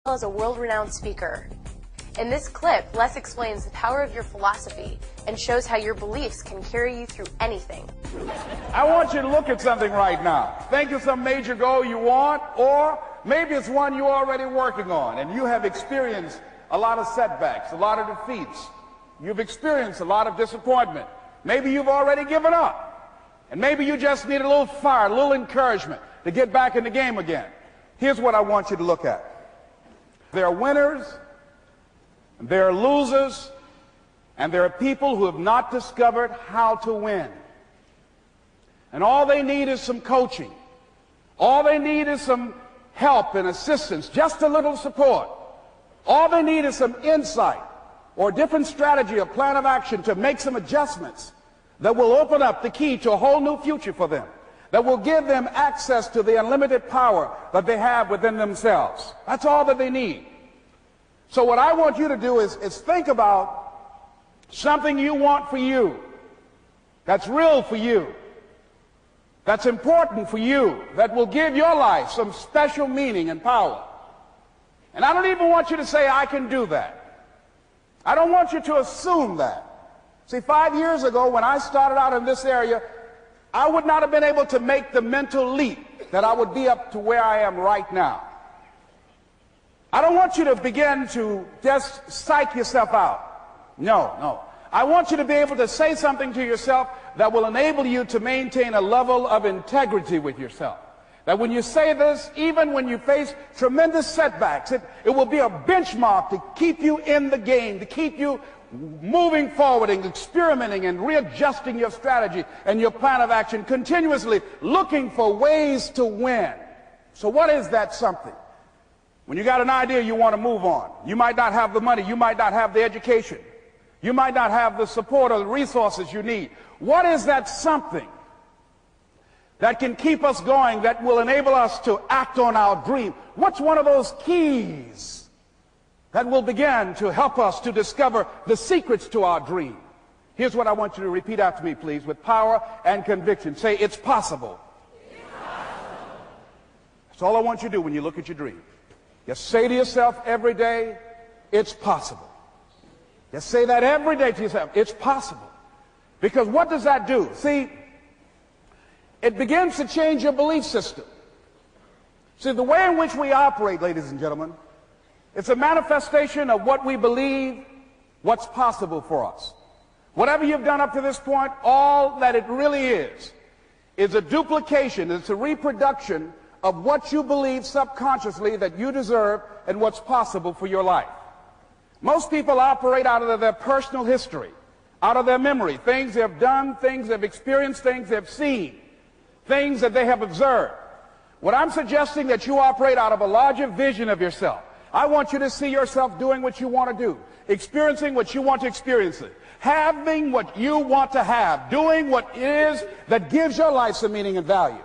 As a world-renowned speaker. In this clip, Les explains the power of your philosophy and shows how your beliefs can carry you through anything. I want you to look at something right now. Think of some major goal you want, or maybe it's one you're already working on and you have experienced a lot of setbacks, a lot of defeats. You've experienced a lot of disappointment. Maybe you've already given up. And maybe you just need a little fire, a little encouragement to get back in the game again. Here's what I want you to look at. There are winners, and there are losers, and there are people who have not discovered how to win. And all they need is some coaching. All they need is some help and assistance, just a little support. All they need is some insight or a different strategy, a plan of action to make some adjustments that will open up the key to a whole new future for them, that will give them access to the unlimited power that they have within themselves. That's all that they need. So what I want you to do is think about something you want for you, that's real for you, that's important for you, that will give your life some special meaning and power. And I don't even want you to say, I can do that. I don't want you to assume that. See, 5 years ago when I started out in this area, I would not have been able to make the mental leap that I would be up to where I am right now. I don't want you to begin to just psych yourself out. No. I want you to be able to say something to yourself that will enable you to maintain a level of integrity with yourself. That when you say this, even when you face tremendous setbacks, it will be a benchmark to keep you in the game, to keep you moving forward and experimenting and readjusting your strategy and your plan of action, continuously looking for ways to win. So what is that something? When you got an idea you want to move on, you might not have the money, you might not have the education, you might not have the support or the resources you need. What is that something that can keep us going, that will enable us to act on our dream? What's one of those keys that will begin to help us to discover the secrets to our dream? Here's what I want you to repeat after me, please, with power and conviction. Say, it's possible. It's possible. That's all I want you to do when you look at your dream. Just say to yourself every day, it's possible. Just say that every day to yourself, it's possible. Because what does that do? See, it begins to change your belief system. See, the way in which we operate, ladies and gentlemen, it's a manifestation of what we believe, what's possible for us. Whatever you've done up to this point, all that it really is a duplication, it's a reproduction of what you believe subconsciously that you deserve and what's possible for your life. Most people operate out of their personal history, out of their memory, things they've done, things they've experienced, things they've seen, things that they have observed. What I'm suggesting that you operate out of a larger vision of yourself. I want you to see yourself doing what you want to do, experiencing what you want to experience, having what you want to have, doing what it is that gives your life some meaning and value.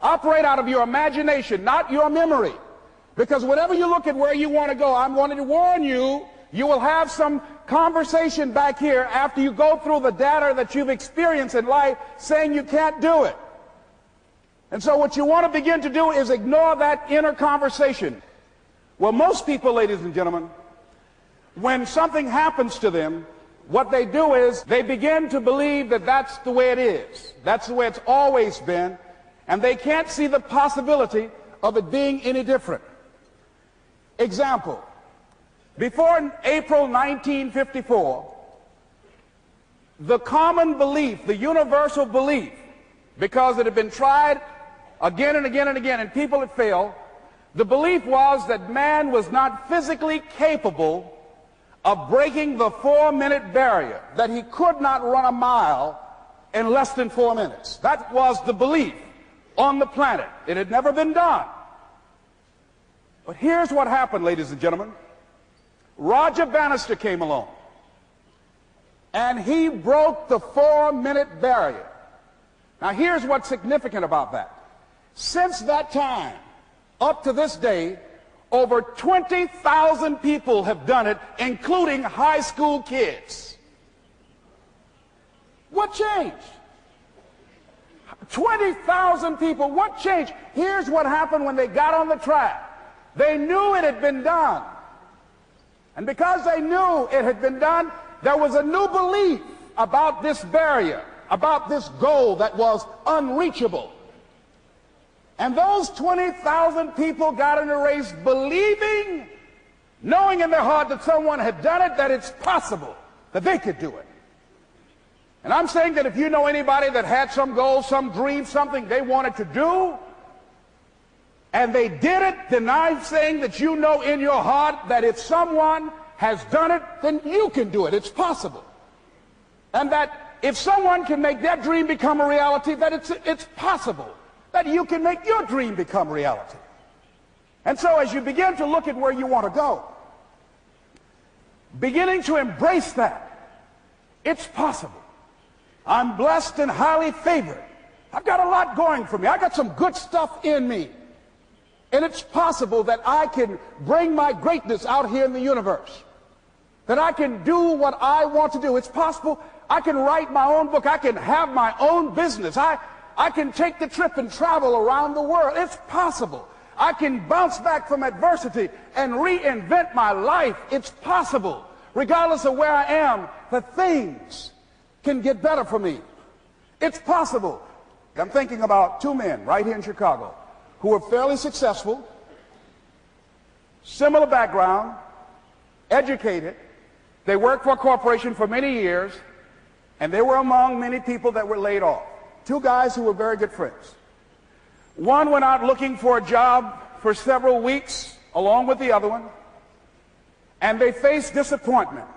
Operate out of your imagination, not your memory. Because whenever you look at where you want to go, I'm wanting to warn you, you will have some conversation back here after you go through the data that you've experienced in life saying you can't do it. And so what you want to begin to do is ignore that inner conversation. Well, most people, ladies and gentlemen, when something happens to them, what they do is they begin to believe that that's the way it is. That's the way it's always been. And they can't see the possibility of it being any different. Example, before April 1954, the common belief, the universal belief, because it had been tried again and again and again and people had failed, the belief was that man was not physically capable of breaking the 4-minute barrier, that he could not run a mile in less than 4 minutes. That was the belief on the planet. It had never been done. But here's what happened, ladies and gentlemen. Roger Bannister came along, and he broke the 4-minute barrier. Now here's what's significant about that. Since that time, up to this day, over 20,000 people have done it, including high school kids. What changed? 20,000 people, what changed? Here's what happened when they got on the track. They knew it had been done. And because they knew it had been done, there was a new belief about this barrier, about this goal that was unreachable. And those 20,000 people got in a race believing, knowing in their heart that someone had done it, that it's possible that they could do it. And I'm saying that if you know anybody that had some goal, some dream, something they wanted to do, and they did it, then I'm saying that you know in your heart that if someone has done it, then you can do it. It's possible. And that if someone can make their dream become a reality, that it's possible that you can make your dream become reality. And so as you begin to look at where you want to go, beginning to embrace that, it's possible. I'm blessed and highly favored. I've got a lot going for me. I got some good stuff in me. And it's possible that I can bring my greatness out here in the universe. That I can do what I want to do. It's possible I can write my own book. I can have my own business. I can take the trip and travel around the world. It's possible. I can bounce back from adversity and reinvent my life. It's possible. Regardless of where I am, that things can get better for me. It's possible. I'm thinking about two men right here in Chicago who were fairly successful, similar background, educated. They worked for a corporation for many years, and they were among many people that were laid off. Two guys who were very good friends. One went out looking for a job for several weeks, along with the other one, and they faced disappointment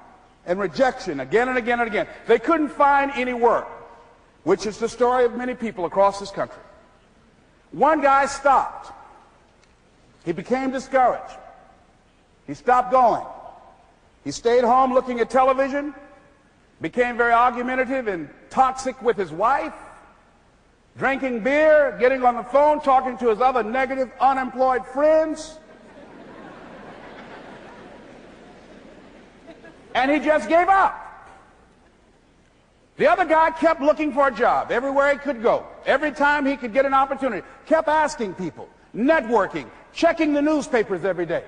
and rejection again and again and again. They couldn't find any work, which is the story of many people across this country. One guy stopped. He became discouraged. He stopped going. He stayed home looking at television, became very argumentative and toxic with his wife, drinking beer, getting on the phone, talking to his other negative, unemployed friends. And he just gave up. The other guy kept looking for a job everywhere he could go. Every time he could get an opportunity, kept asking people, networking, checking the newspapers every day.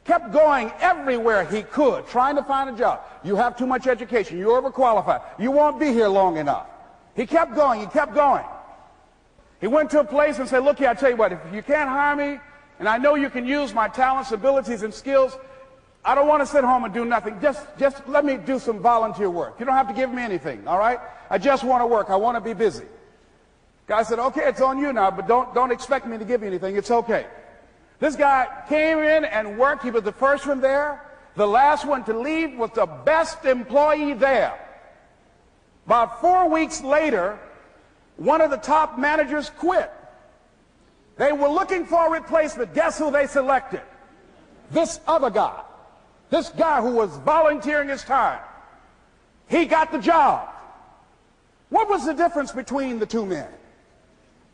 Kept going everywhere he could, trying to find a job. You have too much education. You're overqualified. You won't be here long enough. He kept going. He kept going. He went to a place and said, look here, I tell you what, if you can't hire me, and I know you can use my talents, abilities, and skills, I don't want to sit home and do nothing. Just let me do some volunteer work. You don't have to give me anything, all right? I just want to work. I want to be busy. Guy said, okay, it's on you now, but don't expect me to give you anything. It's okay. This guy came in and worked. He was the first one there. The last one to leave was the best employee there. About 4 weeks later, one of the top managers quit. They were looking for a replacement. Guess who they selected? This other guy. This guy who was volunteering his time. He got the job. What was the difference between the two men?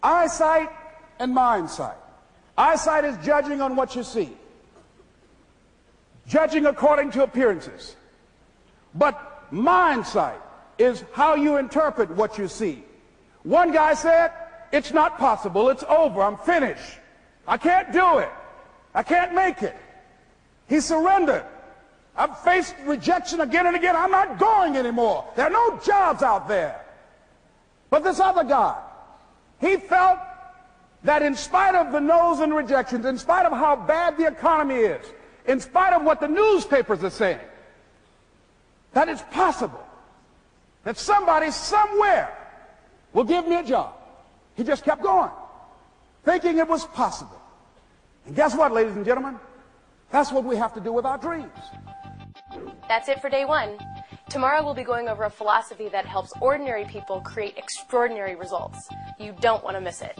Eyesight and mindsight. Eyesight is judging on what you see. Judging according to appearances. But mindsight is how you interpret what you see. One guy said, it's not possible, it's over, I'm finished. I can't do it. I can't make it. He surrendered. I've faced rejection again and again. I'm not going anymore. There are no jobs out there. But this other guy, he felt that in spite of the no's and rejections, in spite of how bad the economy is, in spite of what the newspapers are saying, that it's possible that somebody somewhere will give me a job. He just kept going, thinking it was possible. And guess what, ladies and gentlemen? That's what we have to do with our dreams. That's it for day one. Tomorrow we'll be going over a philosophy that helps ordinary people create extraordinary results. You don't want to miss it.